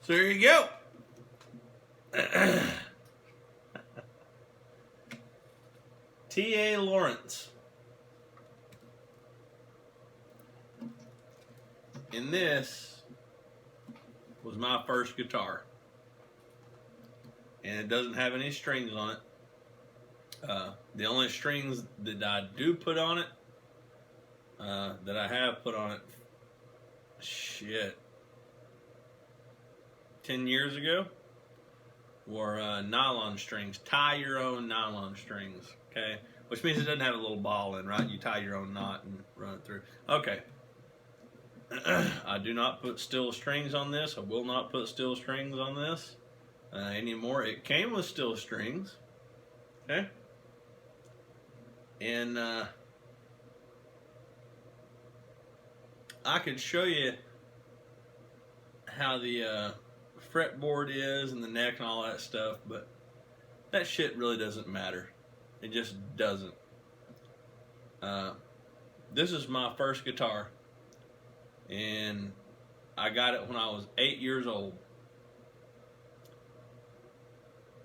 So there you go. T.A. Lawrence. And this was my first guitar. And it doesn't have any strings on it. The only strings that I do put on it, that I have put on it, 10 years ago, were nylon strings. Tie your own nylon strings, okay? Which means it doesn't have a little ball in, right? You tie your own knot and run it through. Okay. I do not put steel strings on this. I will not put steel strings on this anymore. It came with steel strings, okay? And I could show you how the fretboard is and the neck and all that stuff, but that shit really doesn't matter. It just doesn't. This is my first guitar, and I got it when I was 8 years old.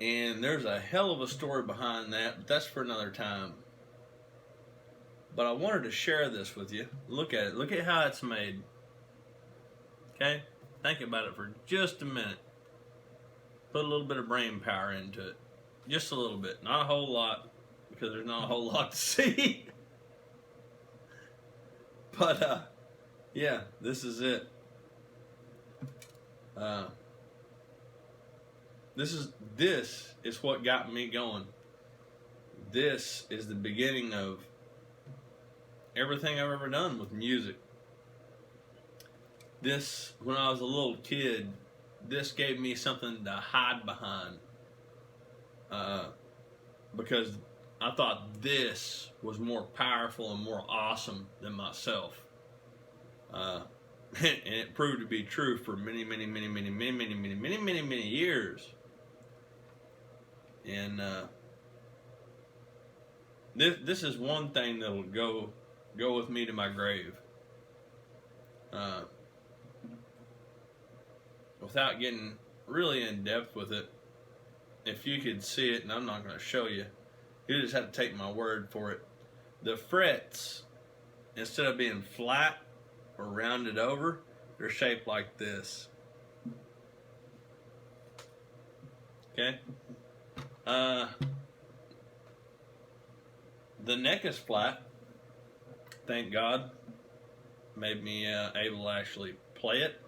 And there's a hell of a story behind that, but that's for another time. But I wanted to share this with you. Look at it. Look at how it's made. Okay? Think about it for just a minute. Put a little bit of brain power into it. Just a little bit. Not a whole lot, because there's not a whole lot to see. But, yeah, this is it. This is what got me going. This is the beginning of everything I've ever done with music. This, when I was a little kid, this gave me something to hide behind. Because I thought this was more powerful and more awesome than myself. And it proved to be true for many years. And this is one thing that'll go with me to my grave. Without getting really in depth with it, if you could see it, and I'm not going to show you, you just have to take my word for it. The frets, instead of being flat or rounded over, they're shaped like this. Okay? The neck is flat. Thank God. Made me able to actually play it.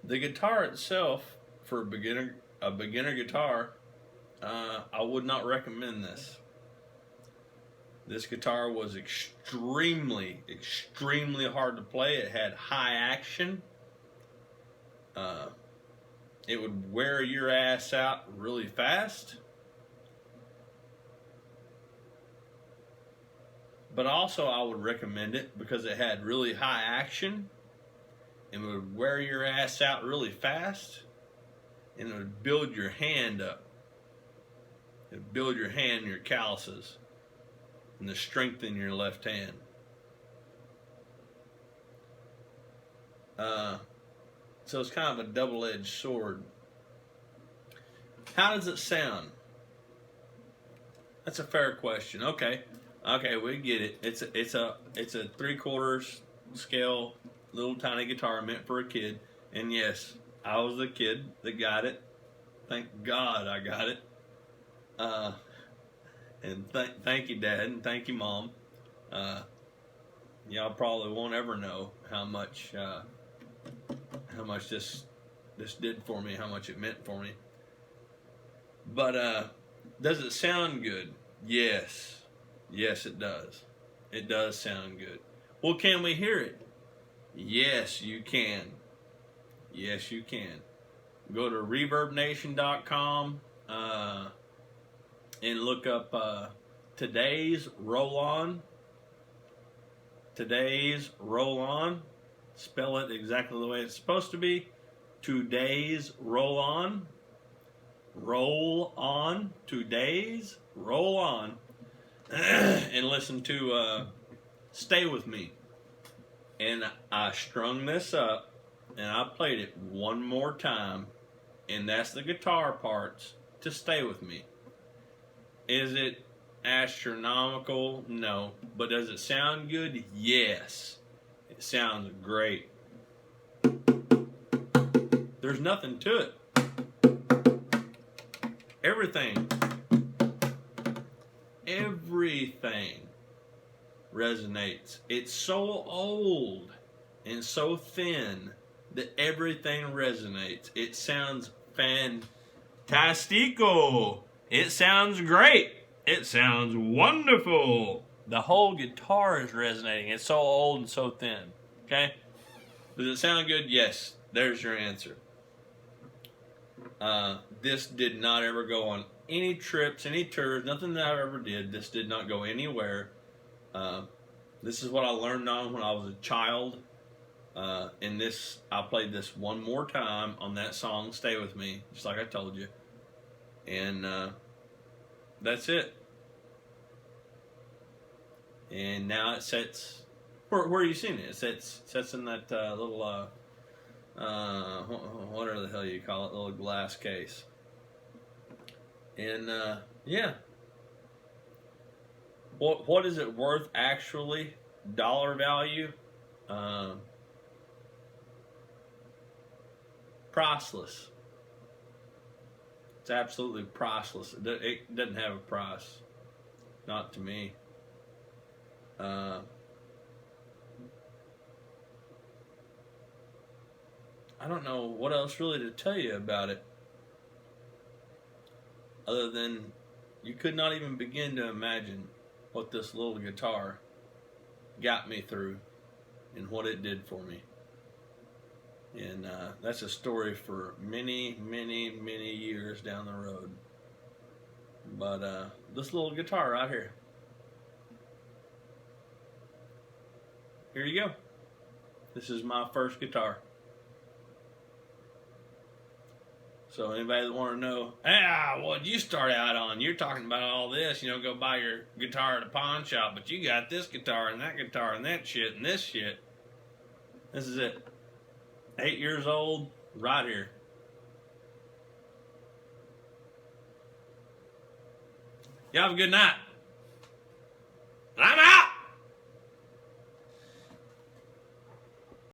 The guitar itself, for a beginner guitar, I would not recommend this. This guitar was extremely hard to play. It had high action. It would wear your ass out really fast. But also I would recommend it because it had really high action and would wear your ass out really fast, and it would build your hand up. It would build your hand and your calluses and the strength in your left hand. So it's kind of a double-edged sword. How does it sound? That's a fair question. Okay, we get it. It's a 3/4 scale little tiny guitar meant for a kid. And yes, I was the kid that got it. Thank God I got it. And thank you, Dad, and thank you, Mom. Y'all probably won't ever know how much this did for me, how much it meant for me. But does it sound good? Yes, it does. It does sound good. Well, can we hear it? Yes, you can. Yes, you can. Go to ReverbNation.com and look up Today's Roll On. Today's Roll On. Spell it exactly the way it's supposed to be. Today's Roll On. Roll On. Today's Roll On. And listen to Stay With Me. And I strung this up and I played it one more time, and that's the guitar parts to stay with me. Is it astronomical? No. But does it sound good? Yes. It sounds great. There's nothing to it. Everything resonates. It's so old and so thin that everything resonates. It sounds fantastico. It sounds great. It sounds wonderful. The whole guitar is resonating. It's so old and so thin. Okay? Does it sound good? Yes. There's your answer. This did not ever go on any trips, any tours, nothing that I ever did. This did not go anywhere. This is what I learned on when I was a child. And this, I played this one more time on that song, Stay With Me, just like I told you. And that's it. And now it sets, where are you seeing it? It sets in that little, whatever the hell you call it, little glass case. And yeah. What is it worth actually? Dollar value? Priceless. It's absolutely priceless. It doesn't have a price. Not to me. I don't know what else really to tell you about it, other than you could not even begin to imagine what this little guitar got me through and what it did for me. And that's a story for many, many, many years down the road. But this little guitar right here. Here you go. This is my first guitar. So anybody that want to know, what'd you start out on? You're talking about all this, go buy your guitar at a pawn shop, but you got this guitar and that shit and this shit. This is it. 8 years old, right here. Y'all have a good night. I'm out!